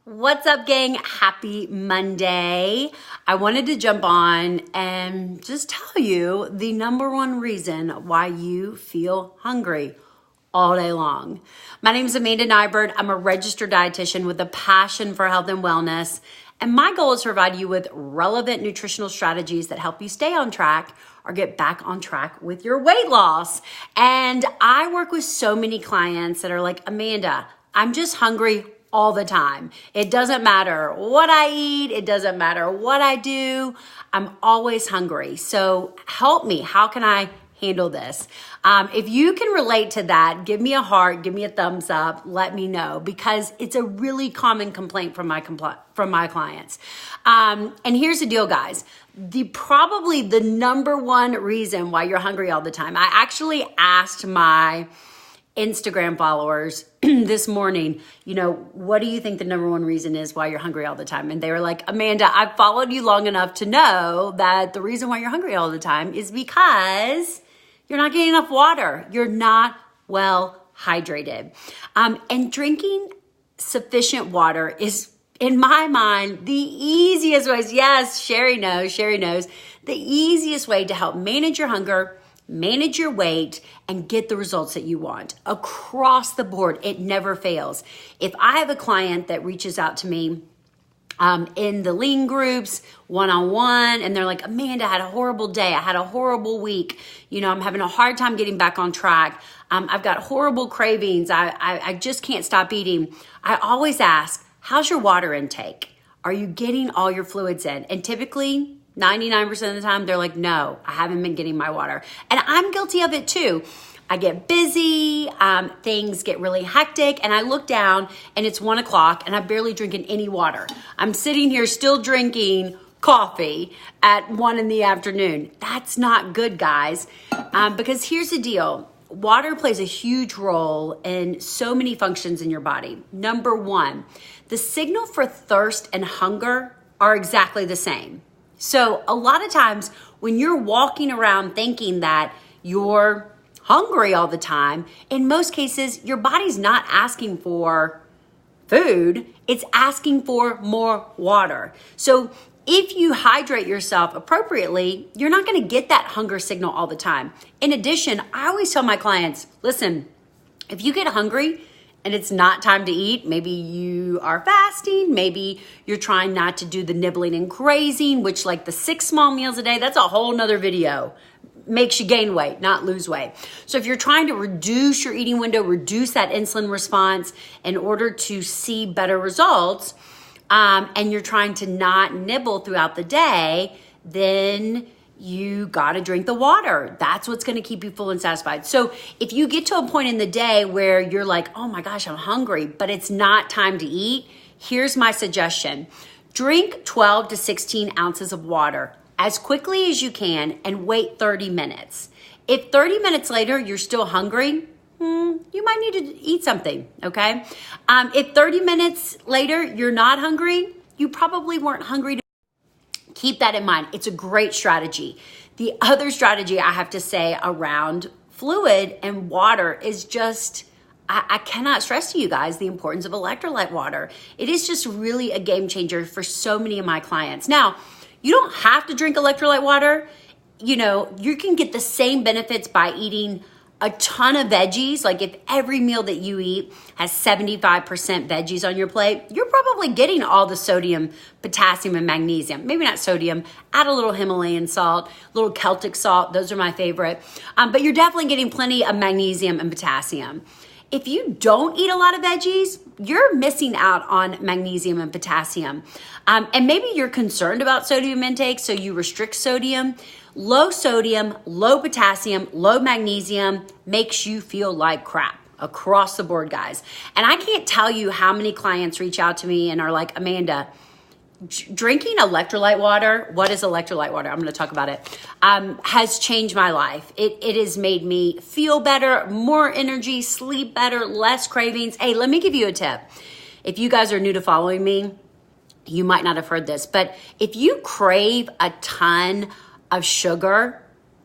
What's up, gang? Happy Monday. I wanted to jump on and just tell you the number one reason why you feel hungry all day long. My name is Amanda Nyberg. I'm a registered dietitian with a passion for health and wellness. And my goal is to provide you with relevant nutritional strategies that help you stay on track or get back on track with your weight loss. And I work with so many clients that are like, Amanda, I'm just hungry all the time. It doesn't matter what I eat. It doesn't matter what I do. I'm always hungry. So help me. How can I handle this? If you can relate to that, give me a heart, give me a thumbs up, let me know, because it's a really common complaint from my clients. And here's the deal, guys. Probably the number one reason why you're hungry all the time. I actually asked my Instagram followers this morning, what do you think the number one reason is why you're hungry all the time? And they were like, Amanda, I've followed you long enough to know that the reason why you're hungry all the time is because you're not getting enough water. You're not well hydrated. And drinking sufficient water is, in my mind, the easiest ways. Yes, Sherry knows. The easiest way to help manage your hunger, manage your weight, and get the results that you want across the board. It never fails. If I have a client that reaches out to me in the lean groups, one-on-one, and they're like, Amanda, I had a horrible day. I had a horrible week. I'm having a hard time getting back on track. I've got horrible cravings. I just can't stop eating. I always ask, how's your water intake? Are you getting all your fluids in? And typically, 99% of the time, they're like, no, I haven't been getting my water. And I'm guilty of it too. I get busy, things get really hectic, and I look down and it's 1 o'clock and I'm barely drinking any water. I'm sitting here still drinking coffee at 1 in the afternoon. That's not good, guys, because here's the deal. Water plays a huge role in so many functions in your body. Number one, the signal for thirst and hunger are exactly the same. So a lot of times when you're walking around thinking that you're hungry all the time, in most cases, your body's not asking for food, it's asking for more water. So if you hydrate yourself appropriately, you're not gonna get that hunger signal all the time. In addition, I always tell my clients, listen, if you get hungry, and it's not time to eat, maybe you are fasting, maybe you're trying not to do the nibbling and grazing, which like the 6 small meals a day, that's a whole nother video. Makes you gain weight, not lose weight. So if you're trying to reduce your eating window, reduce that insulin response in order to see better results, and you're trying to not nibble throughout the day, then you got to drink the water. That's what's going to keep you full and satisfied. So if you get to a point in the day where you're like, oh my gosh, I'm hungry, but it's not time to eat, here's my suggestion. Drink 12 to 16 ounces of water as quickly as you can and wait 30 minutes. If 30 minutes later you're still hungry, you might need to eat something, okay? If 30 minutes later you're not hungry, you probably weren't hungry. Keep that in mind. It's a great strategy. The other strategy I have to say around fluid and water is just, I cannot stress to you guys the importance of electrolyte water. It is just really a game changer for so many of my clients. Now, you don't have to drink electrolyte water. You can get the same benefits by eating a ton of veggies. Like if every meal that you eat has 75% veggies on your plate, you're probably getting all the sodium, potassium, and magnesium. Maybe not sodium, add a little Himalayan salt, a little Celtic salt. Those are my favorite. But you're definitely getting plenty of magnesium and potassium. If you don't eat a lot of veggies, you're missing out on magnesium and potassium. And maybe you're concerned about sodium intake, so you restrict sodium. Low sodium, low potassium, low magnesium makes you feel like crap across the board, guys. And I can't tell you how many clients reach out to me and are like, Amanda, drinking electrolyte water, what is electrolyte water? I'm going to talk about it, has changed my life. It has made me feel better, more energy, sleep better, less cravings. Hey, let me give you a tip. If you guys are new to following me, you might not have heard this, but if you crave a ton of sugar,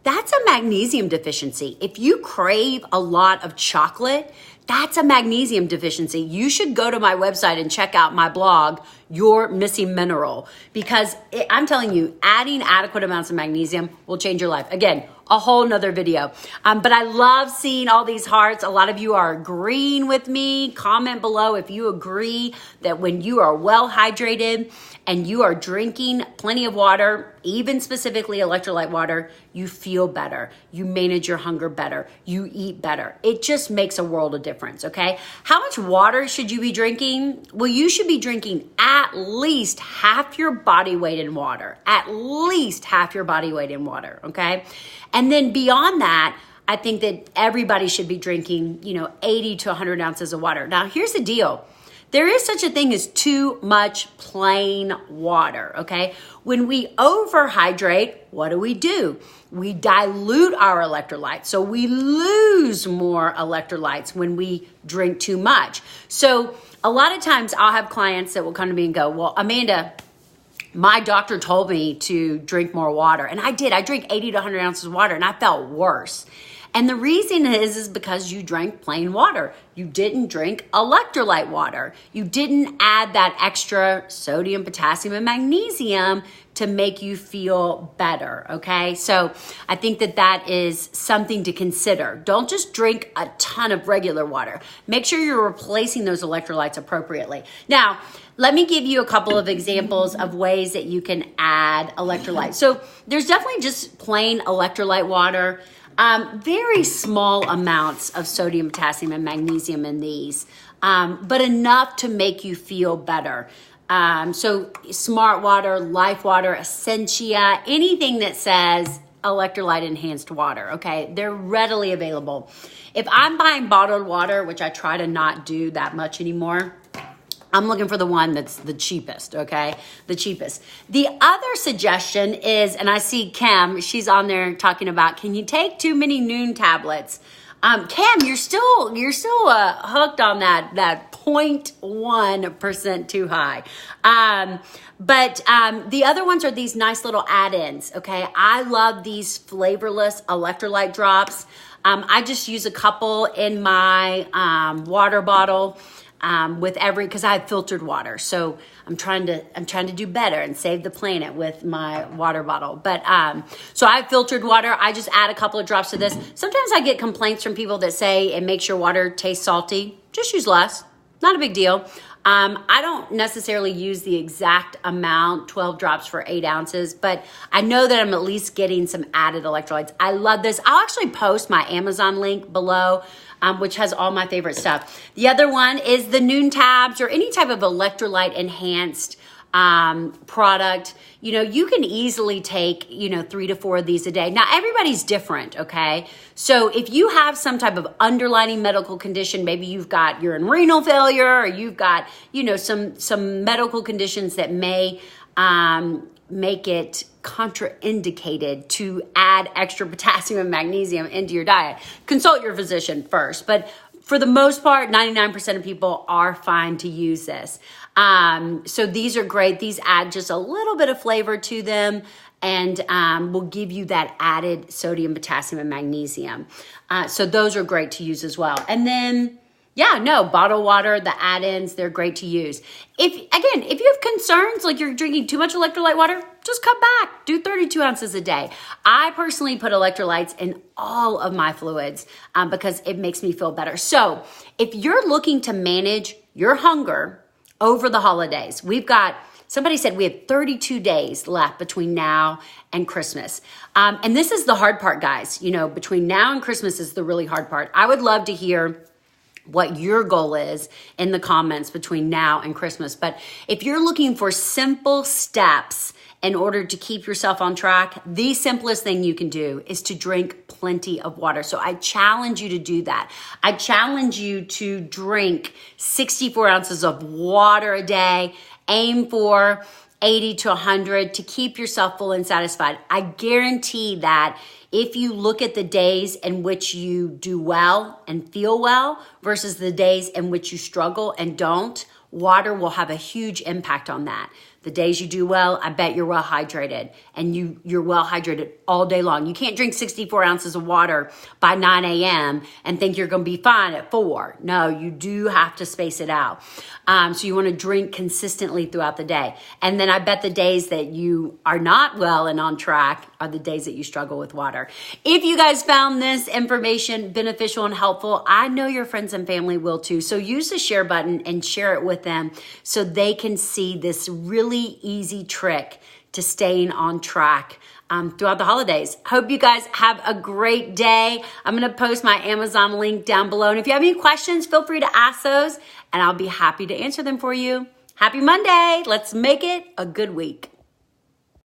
that's a magnesium deficiency. If you crave a lot of chocolate, that's a magnesium deficiency. You should go to my website and check out my blog, Your Missing Mineral, because I'm telling you, adding adequate amounts of magnesium will change your life. Again, a whole nother video. But I love seeing all these hearts. A lot of you are agreeing with me. Comment below if you agree that when you are well hydrated and you are drinking plenty of water, even specifically electrolyte water, you feel better. You manage your hunger better. You eat better. It just makes a world of difference, okay? How much water should you be drinking? Well, you should be drinking at least half your body weight in water. At least half your body weight in water, okay? And then beyond that, I think that everybody should be drinking, 80 to 100 ounces of water. Now, here's the deal. There is such a thing as too much plain water, okay? When we overhydrate, what do? We dilute our electrolytes. So we lose more electrolytes when we drink too much. So a lot of times I'll have clients that will come to me and go, well, Amanda, my doctor told me to drink more water. And I did. I drank 80 to 100 ounces of water and I felt worse. And the reason is because you drank plain water. You didn't drink electrolyte water. You didn't add that extra sodium, potassium, and magnesium to make you feel better, okay? So I think that is something to consider. Don't just drink a ton of regular water. Make sure you're replacing those electrolytes appropriately. Now, let me give you a couple of examples of ways that you can add electrolytes. So there's definitely just plain electrolyte water. Very small amounts of sodium, potassium, and magnesium in these, but enough to make you feel better. So Smart Water, Life Water, Essentia, anything that says electrolyte enhanced water, okay? They're readily available. If I'm buying bottled water, which I try to not do that much anymore, I'm looking for the one that's the cheapest, okay? The cheapest. The other suggestion is, and I see Kim, she's on there talking about, can you take too many Noon tablets? Kim, you're still hooked on that 0.1% too high. But the other ones are these nice little add-ins, okay? I love these flavorless electrolyte drops. I just use a couple in my water bottle. Because I have filtered water. So I'm trying to do better and save the planet with my water bottle. But, so I have filtered water. I just add a couple of drops to this. Sometimes I get complaints from people that say it makes your water taste salty. Just use less. Not a big deal. I don't necessarily use the exact amount, 12 drops for 8 ounces, but I know that I'm at least getting some added electrolytes. I love this. I'll actually post my Amazon link below, which has all my favorite stuff. The other one is the Noon Tabs or any type of electrolyte enhanced product. You can easily take, 3 to 4 of these a day. Now, everybody's different, okay? So if you have some type of underlying medical condition, maybe you're in renal failure or you've got, some medical conditions that may make it contraindicated to add extra potassium and magnesium into your diet, consult your physician first. But for the most part, 99% of people are fine to use this. So these are great. These add just a little bit of flavor to them and will give you that added sodium, potassium, and magnesium. So those are great to use as well. And then, bottled water, the add-ins, they're great to use. If you have concerns like you're drinking too much electrolyte water, just cut back. Do 32 ounces a day. I personally put electrolytes in all of my fluids because it makes me feel better. So if you're looking to manage your hunger over the holidays, somebody said we have 32 days left between now and Christmas. And this is the hard part, guys. Between now and Christmas is the really hard part. I would love to hear what your goal is in the comments between now and Christmas. But if you're looking for simple steps in order to keep yourself on track, the simplest thing you can do is to drink plenty of water. So I challenge you to do that. I challenge you to drink 64 ounces of water a day. Aim for 80 to 100 to keep yourself full and satisfied. I guarantee that if you look at the days in which you do well and feel well versus the days in which you struggle and don't, water will have a huge impact on that. The days you do well, I bet you're well hydrated, and you're well hydrated all day long. You can't drink 64 ounces of water by 9 a.m. and think you're going to be fine at 4. No, you do have to space it out. So you want to drink consistently throughout the day. And then I bet the days that you are not well and on track are the days that you struggle with water. If you guys found this information beneficial and helpful, I know your friends and family will too. So use the share button and share it with them so they can see this really easy trick to staying on track throughout the holidays. Hope you guys have a great day. I'm going to post my Amazon link down below. And if you have any questions, feel free to ask those and I'll be happy to answer them for you. Happy Monday. Let's make it a good week.